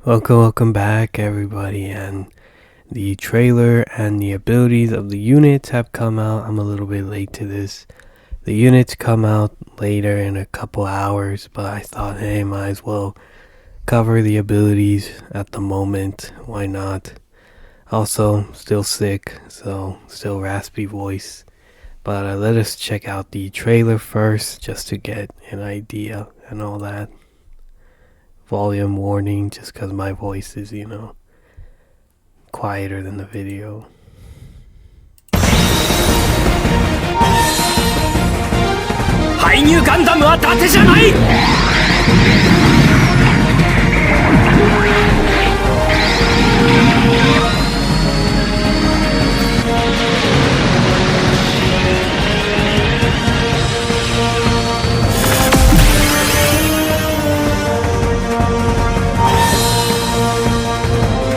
Welcome back, everybody. And the trailer and the abilities of the units have come out. I'm a little bit late to this. The units come out later in a couple hours, but I thought, hey, might as well cover the abilities at the moment. Why not? Also, still sick, so still raspy voice. But let us check out the trailer first, just to get an idea and all that. Volume warning, just because my voice is, quieter than the video. 排入ガンダムは伊達じゃない。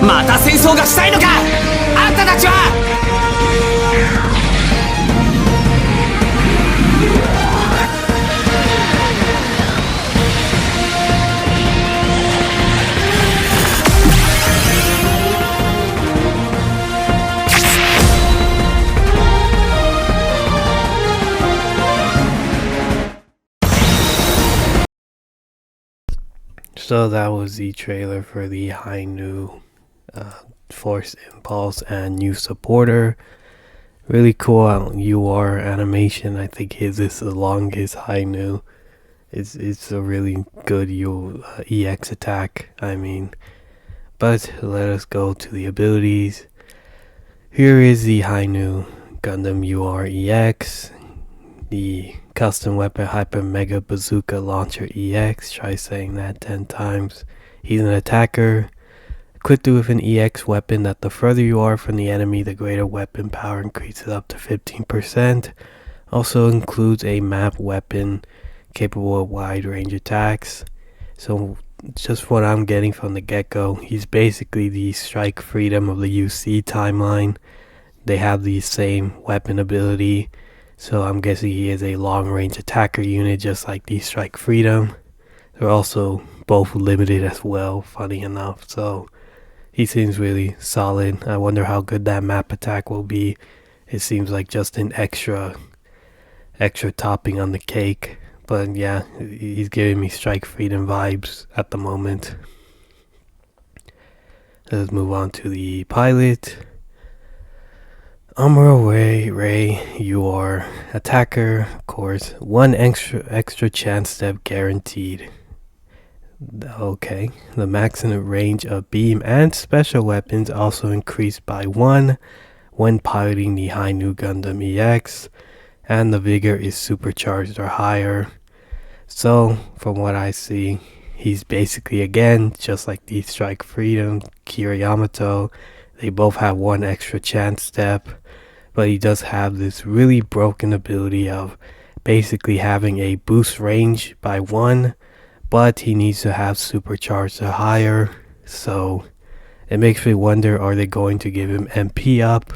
また戦争がしたいのか、あんたたちは。So that was the trailer for the Hainu Force Impulse and new supporter. Really cool UR animation. I think his is the longest Hainu. It's a really good EX attack, But let us go to the abilities. Here is the Hainu Gundam UR EX, the custom weapon Hyper Mega Bazooka Launcher EX. Try saying that 10 times. He's an attacker, equipped with an EX weapon that the further you are from the enemy, the greater weapon power increases up to 15%. Also includes a map weapon capable of wide range attacks. So just what I'm getting from the get-go, he's basically the Strike Freedom of the UC timeline. They have the same weapon ability, so I'm guessing he is a long range attacker unit just like the Strike Freedom. They're also both limited as well, funny enough, so he seems really solid. I wonder how good that map attack will be. It seems like just an extra topping on the cake. But yeah, he's giving me Strike Freedom vibes at the moment. Let's move on to the pilot. Amuro Ray, you are attacker, of course. One extra chance step guaranteed. Okay, the maximum range of beam and special weapons also increased by 1 when piloting the Hainu Gundam EX, and the vigor is supercharged or higher. So, from what I see, he's basically, again, just like the Strike Freedom, Kiriyamato. They both have 1 extra chance step, but he does have this really broken ability of basically having a boost range by 1, but he needs to have supercharged or higher. So it makes me wonder, are they going to give him MP up?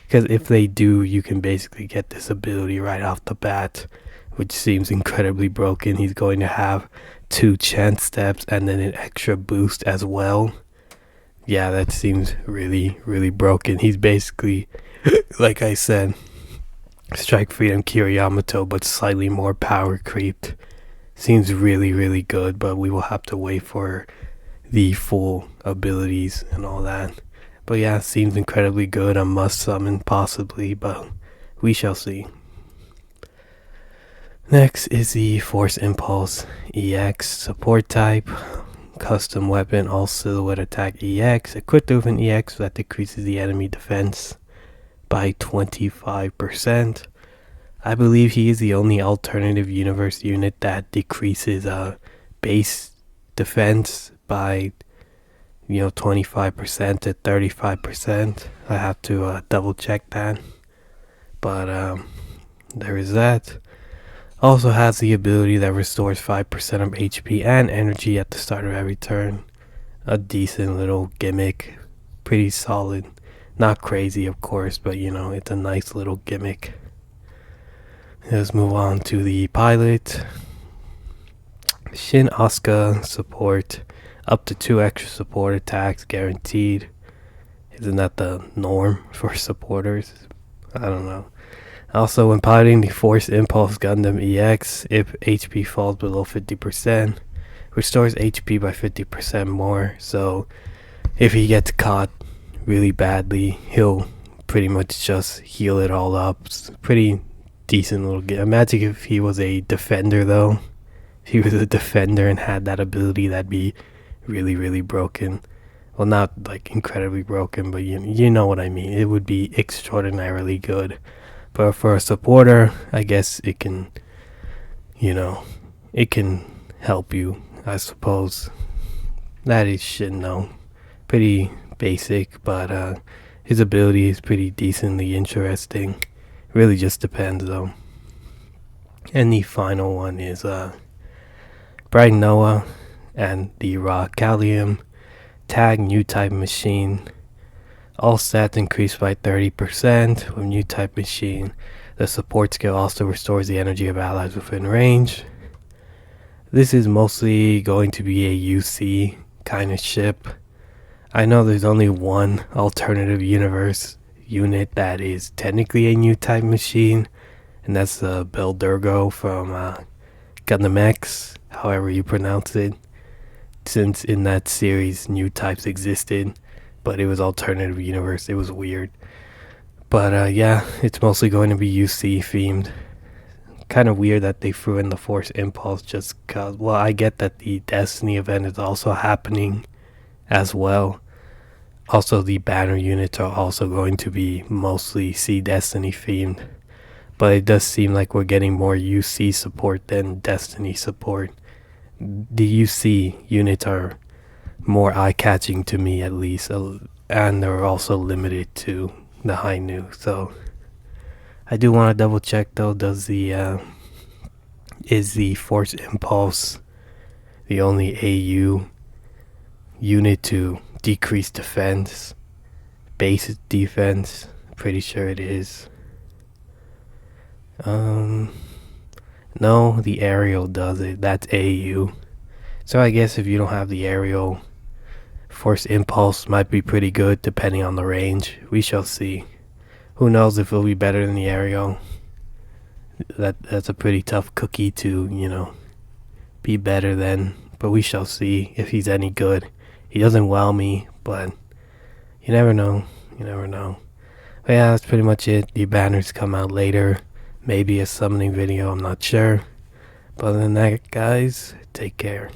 Because if they do, you can basically get this ability right off the bat, which seems incredibly broken. He's going to have 2 chance steps and then an extra boost as well. Yeah, that seems really, really broken. He's basically, like I said, Strike Freedom Kiriyamato, but slightly more power creeped. Seems really, really good, but we will have to wait for the full abilities and all that. But yeah, seems incredibly good. A must summon possibly, but we shall see. Next is the Force Impulse EX support type. Custom weapon, all silhouette attack EX, equipped with an EX that decreases the enemy defense by 25%. I believe he is the only alternative universe unit that decreases base defense by 25% to 35%. I have to double check that, but there is that. Also has the ability that restores 5% of HP and energy at the start of every turn. A decent little gimmick, pretty solid. Not crazy, of course, but it's a nice little gimmick. Let's move on to the pilot. Shin Asuka support. Up to 2 extra support attacks guaranteed. Isn't that the norm for supporters? I don't know. Also, when piloting the Force Impulse Gundam EX, if HP falls below 50%, restores HP by 50% more. So, if he gets caught really badly, he'll pretty much just heal it all up. It's pretty decent little game. Imagine if he was a defender, though. If he was a defender and had that ability, that'd be really, really broken. Well, not like incredibly broken, but you know what I mean. It would be extraordinarily good. But for a supporter, I guess it can, it can help you, I suppose. That is shit, no. Pretty basic, but his ability is pretty decently interesting. Really just depends, though. And the final one is Bright Noah and the Raw Callium Tag New Type Machine. All stats increase by 30% with New Type Machine. The support skill also restores the energy of allies within range. This is mostly going to be a UC kind of ship. I know there's only one alternative universe unit that is technically a New Type Machine, and that's the Beldurgo from Gundam X, however you pronounce it. Since in that series new types existed, but it was alternative universe. It was weird. But yeah, it's mostly going to be UC themed. Kind of weird that they threw in the Force Impulse just cause, well, I get that the Destiny event is also happening as well. Also, the banner units are also going to be mostly Sea Destiny themed. But it does seem like we're getting more UC support than Destiny support. The UC units are more eye-catching to me, at least, and they're also limited to the high new. So I do want to double check, though. Is the Force Impulse the only AU unit to decrease defense, base defense? Pretty sure it is. No, the aerial does it. That's AU. So I guess if you don't have the aerial, Force Impulse might be pretty good depending on the range. We shall see. Who knows if it'll be better than the aerial. That's a pretty tough cookie to, be better than. But we shall see if he's any good. He doesn't wow me, but you never know. You never know. But yeah, that's pretty much it. The banners come out later. Maybe a summoning video, I'm not sure. But other than that, guys, take care.